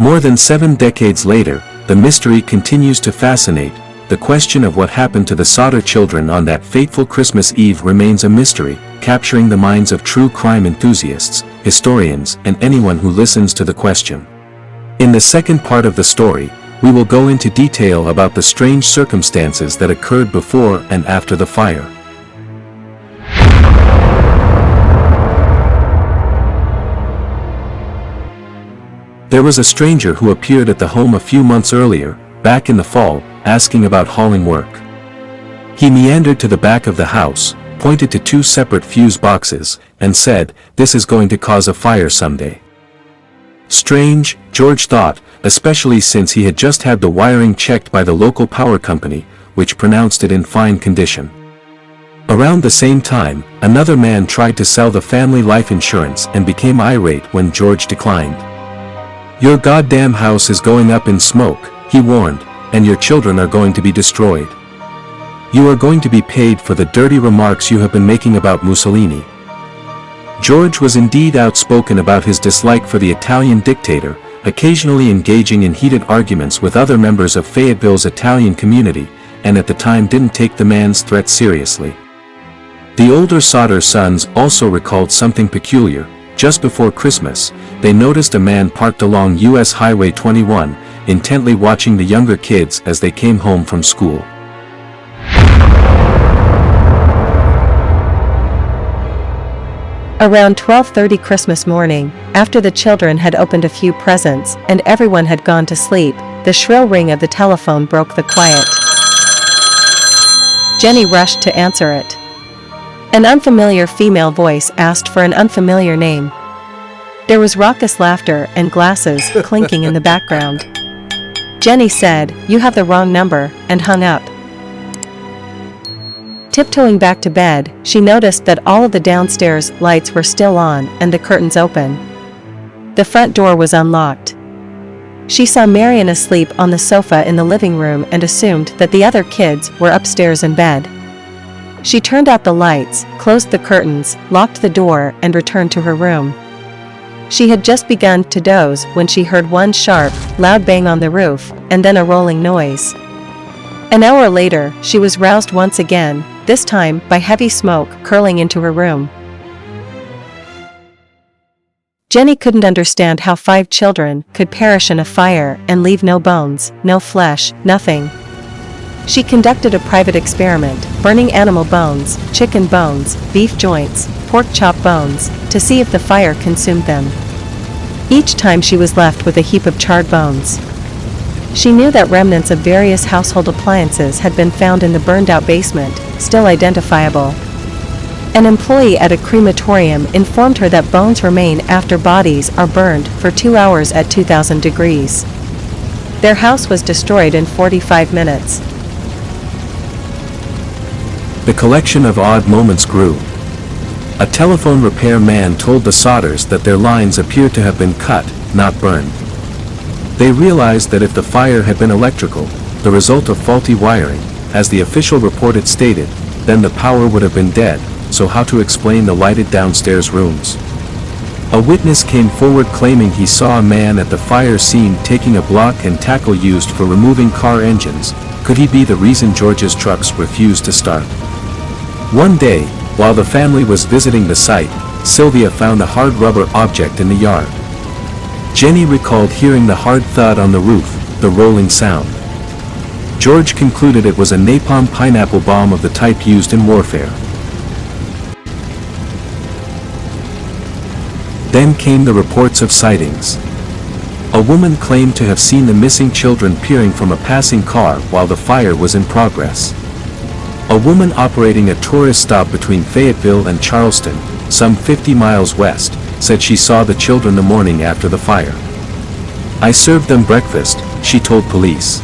More than 7 decades later, the mystery continues to fascinate. The question of what happened to the Sodder children on that fateful Christmas Eve remains a mystery, capturing the minds of true crime enthusiasts, historians, and anyone who listens to the question. In the second part of the story, we will go into detail about the strange circumstances that occurred before and after the fire. There was a stranger who appeared at the home a few months earlier, back in the fall, asking about hauling work. He meandered to the back of the house, pointed to 2 separate fuse boxes, and said, "This is going to cause a fire someday." Strange, George thought, especially since he had just had the wiring checked by the local power company, which pronounced it in fine condition. Around the same time, another man tried to sell the family life insurance and became irate when George declined. "Your goddamn house is going up in smoke," he warned, "and your children are going to be destroyed. You are going to be paid for the dirty remarks you have been making about Mussolini." George was indeed outspoken about his dislike for the Italian dictator, occasionally engaging in heated arguments with other members of Fayetteville's Italian community, and at the time didn't take the man's threat seriously. The older Sodder sons also recalled something peculiar. Just before Christmas, they noticed a man parked along US Highway 21, intently watching the younger kids as they came home from school. Around 12:30 Christmas morning, after the children had opened a few presents and everyone had gone to sleep, the shrill ring of the telephone broke the quiet. Jennie rushed to answer it. An unfamiliar female voice asked for an unfamiliar name. There was raucous laughter and glasses clinking in the background. Jennie said, "You have the wrong number," and hung up. Tiptoeing back to bed, she noticed that all of the downstairs lights were still on and the curtains open. The front door was unlocked. She saw Marion asleep on the sofa in the living room and assumed that the other kids were upstairs in bed. She turned out the lights, closed the curtains, locked the door, and returned to her room. She had just begun to doze when she heard one sharp, loud bang on the roof, and then a rolling noise. An hour later, she was roused once again, this time by heavy smoke curling into her room. Jennie couldn't understand how 5 children could perish in a fire and leave no bones, no flesh, nothing. She conducted a private experiment, burning animal bones, chicken bones, beef joints, pork chop bones, to see if the fire consumed them. Each time she was left with a heap of charred bones. She knew that remnants of various household appliances had been found in the burned-out basement, still identifiable. An employee at a crematorium informed her that bones remain after bodies are burned for 2 hours at 2,000 degrees. Their house was destroyed in 45 minutes. The collection of odd moments grew. A telephone repair man told the Sodders that their lines appeared to have been cut, not burned. They realized that if the fire had been electrical, the result of faulty wiring, as the official report had stated, then the power would have been dead, so how to explain the lighted downstairs rooms? A witness came forward claiming he saw a man at the fire scene taking a block and tackle used for removing car engines. Could he be the reason George's trucks refused to start? One day, while the family was visiting the site, Sylvia found a hard rubber object in the yard. Jennie recalled hearing the hard thud on the roof, the rolling sound. George concluded it was a napalm pineapple bomb of the type used in warfare. Then came the reports of sightings. A woman claimed to have seen the missing children peering from a passing car while the fire was in progress. A woman operating a tourist stop between Fayetteville and Charleston, some 50 miles west, said she saw the children the morning after the fire. "I served them breakfast," she told police.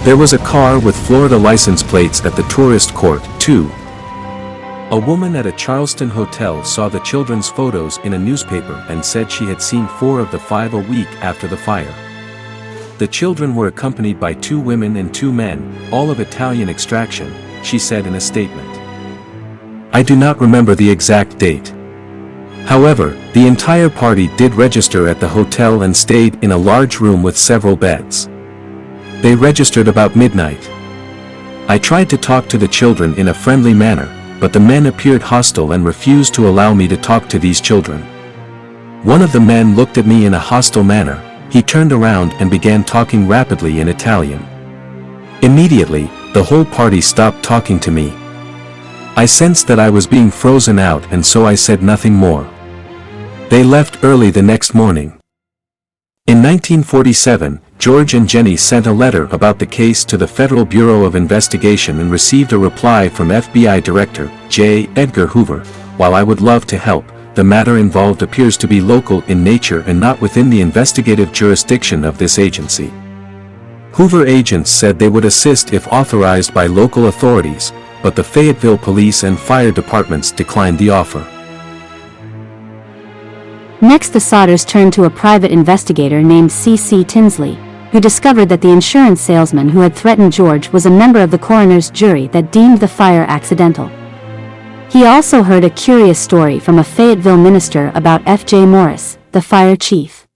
There was a car with Florida license plates at the tourist court, too. A woman at a Charleston hotel saw the children's photos in a newspaper and said she had seen 4 of the 5 a week after the fire. The children were accompanied by 2 women and 2 men, all of Italian extraction, she said in a statement. "I do not remember the exact date. However, the entire party did register at the hotel and stayed in a large room with several beds. They registered about midnight. I tried to talk to the children in a friendly manner, but the men appeared hostile and refused to allow me to talk to these children. One of the men looked at me in a hostile manner. He turned around and began talking rapidly in Italian. Immediately, the whole party stopped talking to me. I sensed that I was being frozen out, and so I said nothing more. They left early the next morning. In 1947, George and Jennie sent a letter about the case to the Federal Bureau of Investigation and received a reply from FBI Director J. Edgar Hoover. While I would love to help, the matter involved appears to be local in nature and not within the investigative jurisdiction of this agency. Hoover agents said they would assist if authorized by local authorities, but the Fayetteville Police and Fire Departments declined the offer. Next, the Sodders turned to a private investigator named C.C. Tinsley, who discovered that the insurance salesman who had threatened George was a member of the coroner's jury that deemed the fire accidental. He also heard a curious story from a Fayetteville minister about F.J. Maurice, the fire chief.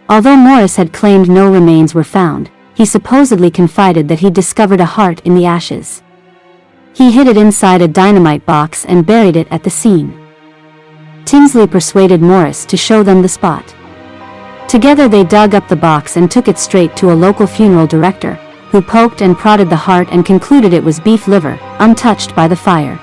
Although Maurice had claimed no remains were found, he supposedly confided that he discovered a heart in the ashes. He hid it inside a dynamite box and buried it at the scene. Tinsley persuaded Maurice to show them the spot. Together they dug up the box and took it straight to a local funeral director, who poked and prodded the heart and concluded it was beef liver, untouched by the fire.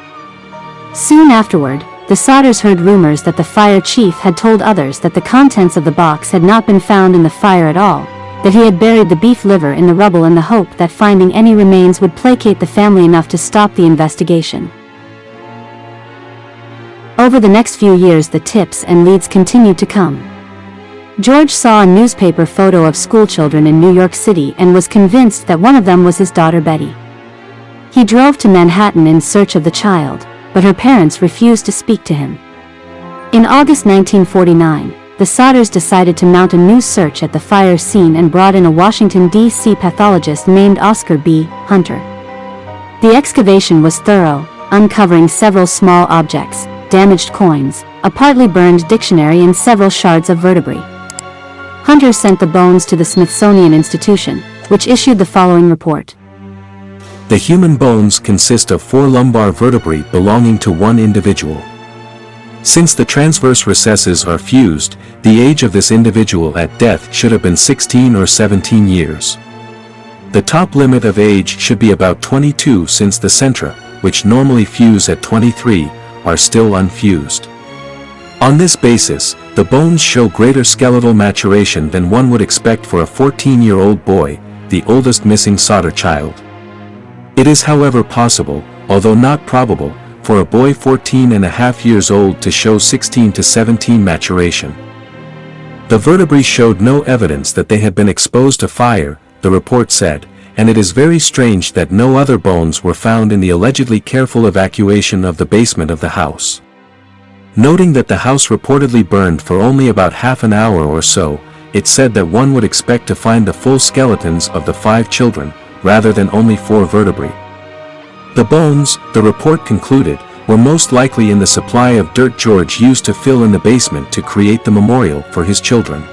Soon afterward, the Sodders heard rumors that the fire chief had told others that the contents of the box had not been found in the fire at all, that he had buried the beef liver in the rubble in the hope that finding any remains would placate the family enough to stop the investigation. Over the next few years, the tips and leads continued to come. George saw a newspaper photo of schoolchildren in New York City and was convinced that one of them was his daughter Betty. He drove to Manhattan in search of the child, but her parents refused to speak to him. In August 1949, the Sodders decided to mount a new search at the fire scene and brought in a Washington, D.C. pathologist named Oscar B. Hunter. The excavation was thorough, uncovering several small objects, damaged coins, a partly burned dictionary and several shards of vertebrae. Hunter sent the bones to the Smithsonian Institution, which issued the following report. The human bones consist of 4 lumbar vertebrae belonging to one individual. Since the transverse recesses are fused, the age of this individual at death should have been 16 or 17 years. The top limit of age should be about 22, since the centra, which normally fuse at 23, are still unfused. On this basis, the bones show greater skeletal maturation than one would expect for a 14-year-old boy, the oldest missing Sodder child. It is, however, possible, although not probable, for a boy 14 and a half years old to show 16 to 17 maturation. The vertebrae showed no evidence that they had been exposed to fire, the report said, and it is very strange that no other bones were found in the allegedly careful evacuation of the basement of the house. Noting that the house reportedly burned for only about half an hour or so, it said that one would expect to find the full skeletons of the 5 children, rather than only 4 vertebrae. The bones, the report concluded, were most likely in the supply of dirt George used to fill in the basement to create the memorial for his children.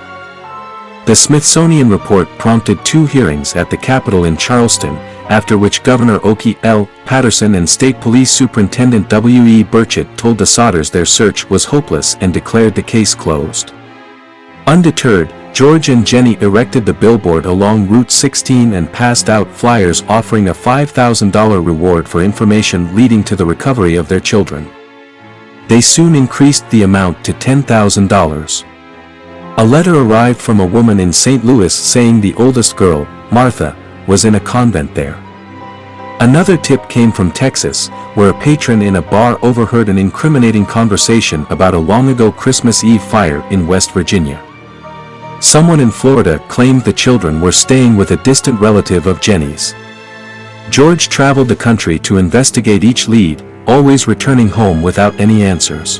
The Smithsonian report prompted 2 hearings at the Capitol in Charleston, after which Governor Oki L. Patterson and State Police Superintendent W. E. Burchett told the Sodders their search was hopeless and declared the case closed. Undeterred, George and Jennie erected the billboard along Route 16 and passed out flyers offering a $5,000 reward for information leading to the recovery of their children. They soon increased the amount to $10,000. A letter arrived from a woman in St. Louis saying the oldest girl, Martha, was in a convent there. Another tip came from Texas, where a patron in a bar overheard an incriminating conversation about a long-ago Christmas Eve fire in West Virginia. Someone in Florida claimed the children were staying with a distant relative of Jennie's. George traveled the country to investigate each lead, always returning home without any answers.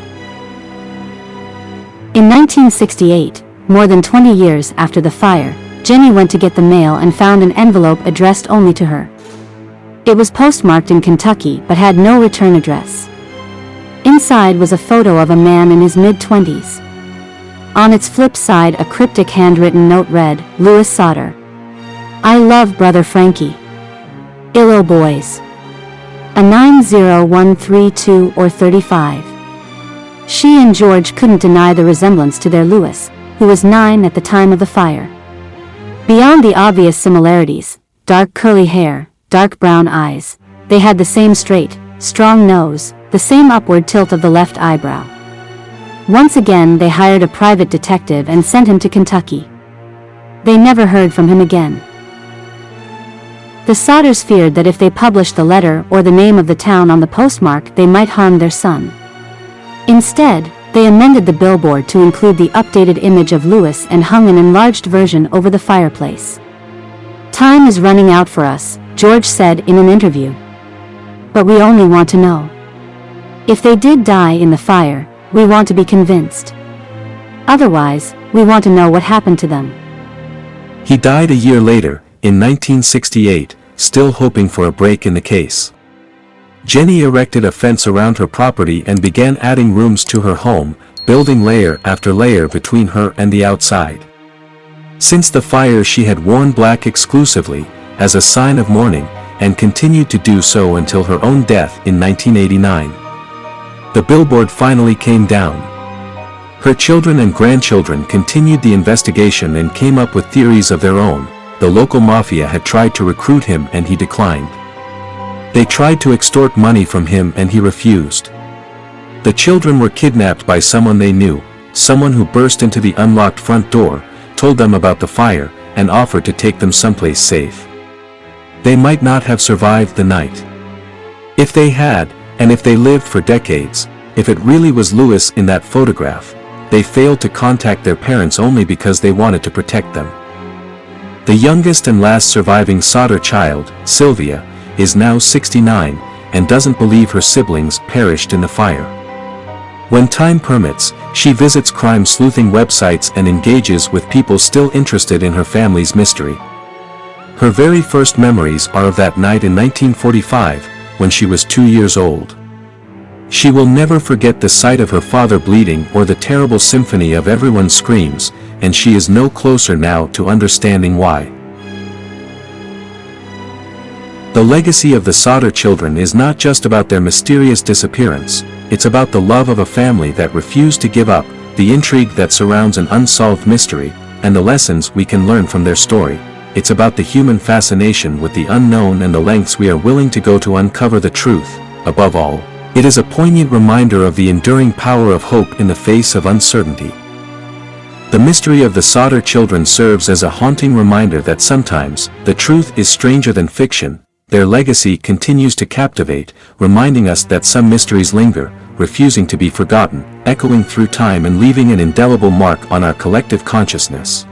In 1968, more than 20 years after the fire, Jennie went to get the mail and found an envelope addressed only to her. It was postmarked in Kentucky but had no return address. Inside was a photo of a man in his mid-20s. On its flip side, a cryptic handwritten note read, "Louis Sodder. I love brother Frankie. Illo boys. A 90132 or 35. She and George couldn't deny the resemblance to their Louis, who was 9 at the time of the fire. Beyond the obvious similarities, dark curly hair, dark brown eyes, they had the same straight, strong nose, the same upward tilt of the left eyebrow. Once again they hired a private detective and sent him to Kentucky. They never heard from him again. The Sodders feared that if they published the letter or the name of the town on the postmark, they might harm their son. Instead, they amended the billboard to include the updated image of Louis and hung an enlarged version over the fireplace. "Time is running out for us," George said in an interview. "But we only want to know. If they did die in the fire, we want to be convinced. Otherwise, we want to know what happened to them." He died a year later, in 1968, still hoping for a break in the case. Jennie erected a fence around her property and began adding rooms to her home, building layer after layer between her and the outside. Since the fire she had worn black exclusively, as a sign of mourning, and continued to do so until her own death in 1989. The billboard finally came down. Her children and grandchildren continued the investigation and came up with theories of their own. The local mafia had tried to recruit him and he declined. They tried to extort money from him and he refused. The children were kidnapped by someone they knew, someone who burst into the unlocked front door, told them about the fire, and offered to take them someplace safe. They might not have survived the night. If they had, and if they lived for decades, if it really was Louis in that photograph, they failed to contact their parents only because they wanted to protect them. The youngest and last surviving Sodder child, Sylvia, is now 69, and doesn't believe her siblings perished in the fire. When time permits, she visits crime-sleuthing websites and engages with people still interested in her family's mystery. Her very first memories are of that night in 1945, when she was 2 years old. She will never forget the sight of her father bleeding or the terrible symphony of everyone's screams, and she is no closer now to understanding why. The legacy of the Sodder children is not just about their mysterious disappearance, it's about the love of a family that refused to give up, the intrigue that surrounds an unsolved mystery, and the lessons we can learn from their story. It's about the human fascination with the unknown and the lengths we are willing to go to uncover the truth. Above all, it is a poignant reminder of the enduring power of hope in the face of uncertainty. The mystery of the Sodder children serves as a haunting reminder that sometimes, the truth is stranger than fiction. Their legacy continues to captivate, reminding us that some mysteries linger, refusing to be forgotten, echoing through time and leaving an indelible mark on our collective consciousness.